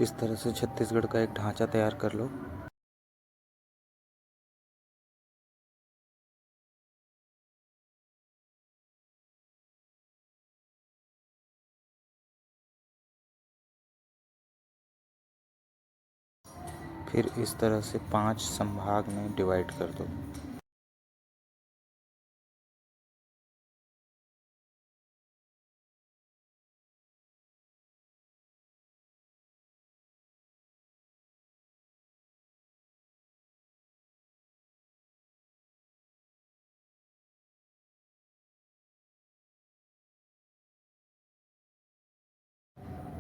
इस तरह से छत्तीसगढ़ का एक ढांचा तैयार कर लो। फिर इस तरह से 5 संभाग में डिवाइड कर दो।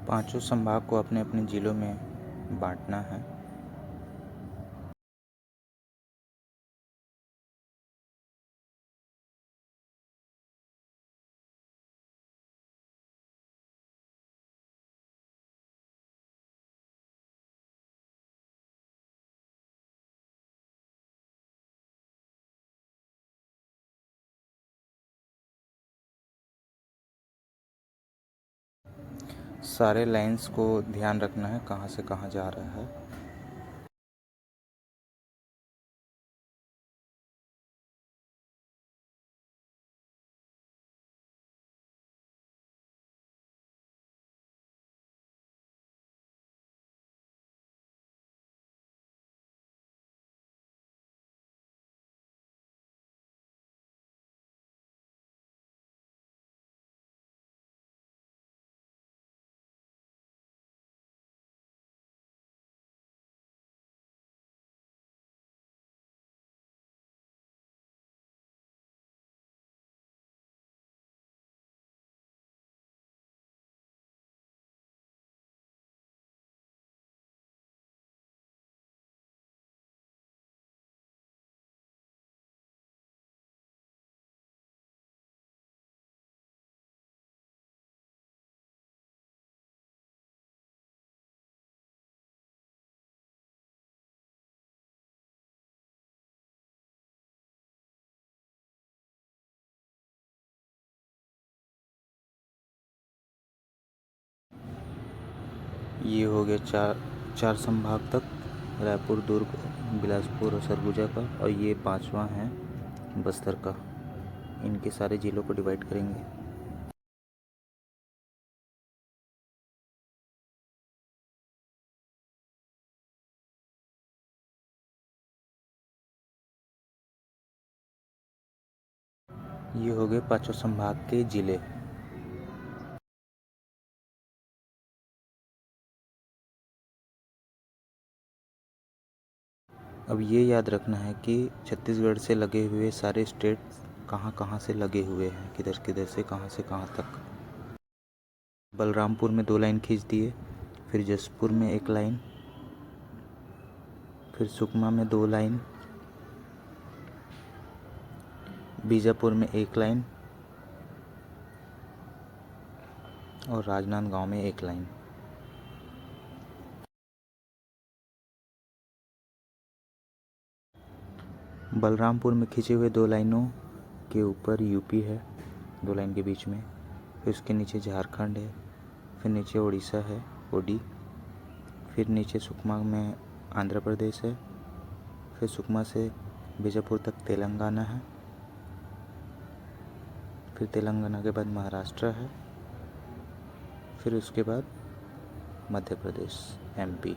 पांचों संभाग को अपने अपने जिलों में बांटना है। सारे लाइंस को ध्यान रखना है कहाँ से कहाँ जा रहा है। ये हो गया चार संभाग तक, रायपुर, दुर्ग, बिलासपुर और सरगुजा का। और ये 5वां है बस्तर का। इनके सारे जिलों को डिवाइड करेंगे। ये हो गए 5 संभाग के जिले। अब ये याद रखना है कि छत्तीसगढ़ से लगे हुए सारे स्टेट कहाँ कहाँ से लगे हुए हैं, किधर किधर से कहाँ तक। बलरामपुर में 2 लाइन खींच दिए, फिर जसपुर में 1 लाइन, फिर सुकमा में 2 लाइन, बीजापुर में 1 लाइन और राजनांदगांव में 1 लाइन। बलरामपुर में खींचे हुए 2 लाइनों के ऊपर यूपी है, 2 लाइन के बीच में। फिर उसके नीचे झारखंड है, फिर नीचे उड़ीसा है, ओडी। फिर नीचे सुकमा में आंध्र प्रदेश है। फिर सुकमा से बीजापुर तक तेलंगाना है। फिर तेलंगाना के बाद महाराष्ट्र है। फिर उसके बाद मध्य प्रदेश, एमपी।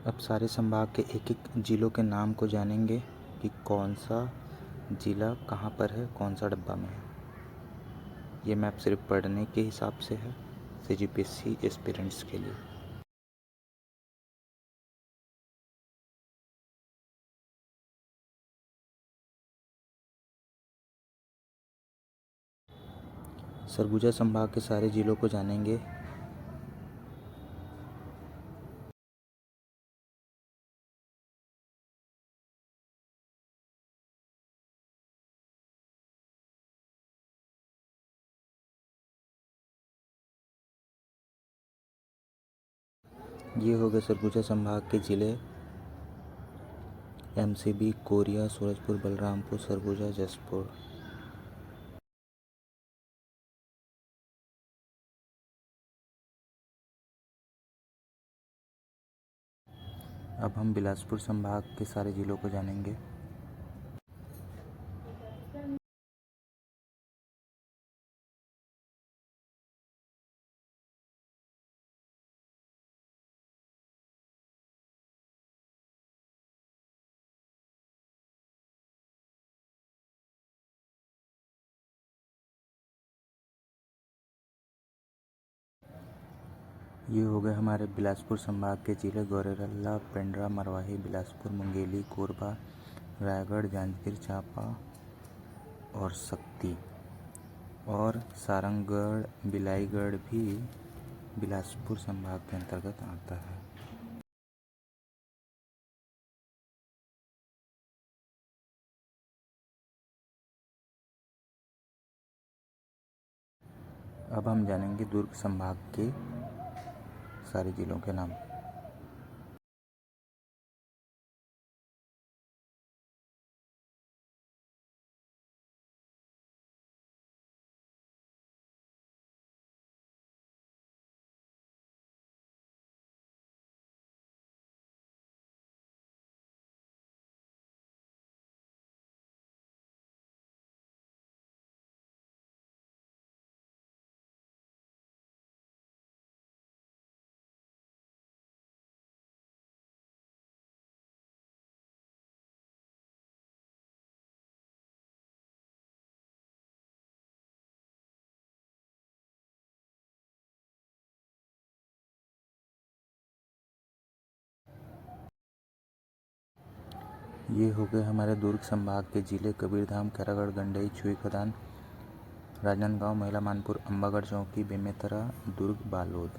अब सारे संभाग के एक एक जिलों के नाम को जानेंगे कि कौन सा जिला कहाँ पर है, कौन सा डब्बा में है। ये मैप सिर्फ पढ़ने के हिसाब से है, CGPSC एस्पिरेंट्स के लिए। सरगुजा संभाग के सारे जिलों को जानेंगे। ये हो गए सरगुजा संभाग के ज़िले एमसीबी, कोरिया, सूरजपुर, बलरामपुर, सरगुजा, जसपुर। अब हम बिलासपुर संभाग के सारे ज़िलों को जानेंगे। ये हो गए हमारे बिलासपुर संभाग के ज़िले गौरेला, पेंड्रा, मरवाही, बिलासपुर, मुंगेली, कोरबा, रायगढ़, जांजगीर चांपा और शक्ति। और सारंगगढ़, बिलाईगढ़ भी बिलासपुर संभाग के अंतर्गत आता है। अब हम जानेंगे दुर्ग संभाग के सारे ज़िलों के नाम। ये हो गए हमारे दुर्ग संभाग के ज़िले कबीरधाम, खैरागढ़, गंडई, छुई खदान, राजनांदगांव, महिला, मानपुर, अंबागढ़ चौकी, बेमेतरा, दुर्ग, बालोद।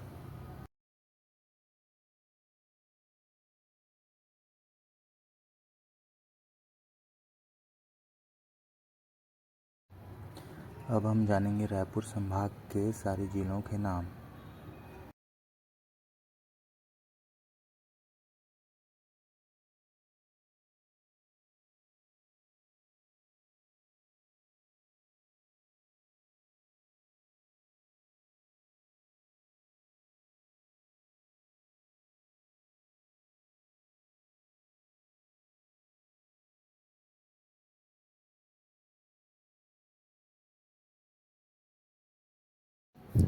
अब हम जानेंगे रायपुर संभाग के सारे ज़िलों के नाम।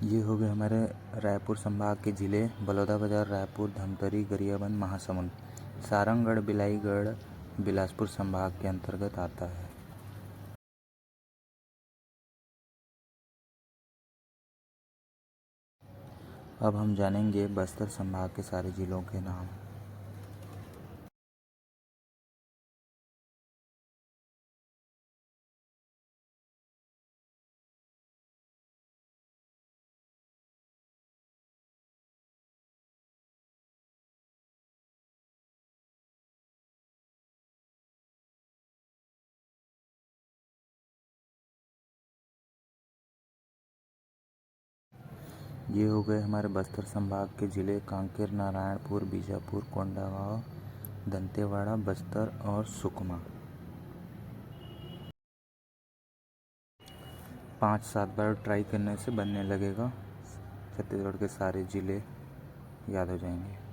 ये हो गए हमारे रायपुर संभाग के ज़िले बलौदाबाजार, रायपुर, धमतरी, गरियाबंद, महासमुंद। सारंगगढ़, बिलाईगढ़ बिलासपुर संभाग के अंतर्गत आता है। अब हम जानेंगे बस्तर संभाग के सारे ज़िलों के नाम। ये हो गए हमारे बस्तर संभाग के ज़िले कांकेर, नारायणपुर, बीजापुर, कोंडागांव, दंतेवाड़ा, बस्तर और सुकमा। 5-7 बार ट्राई करने से बनने लगेगा, छत्तीसगढ़ के सारे ज़िले याद हो जाएंगे।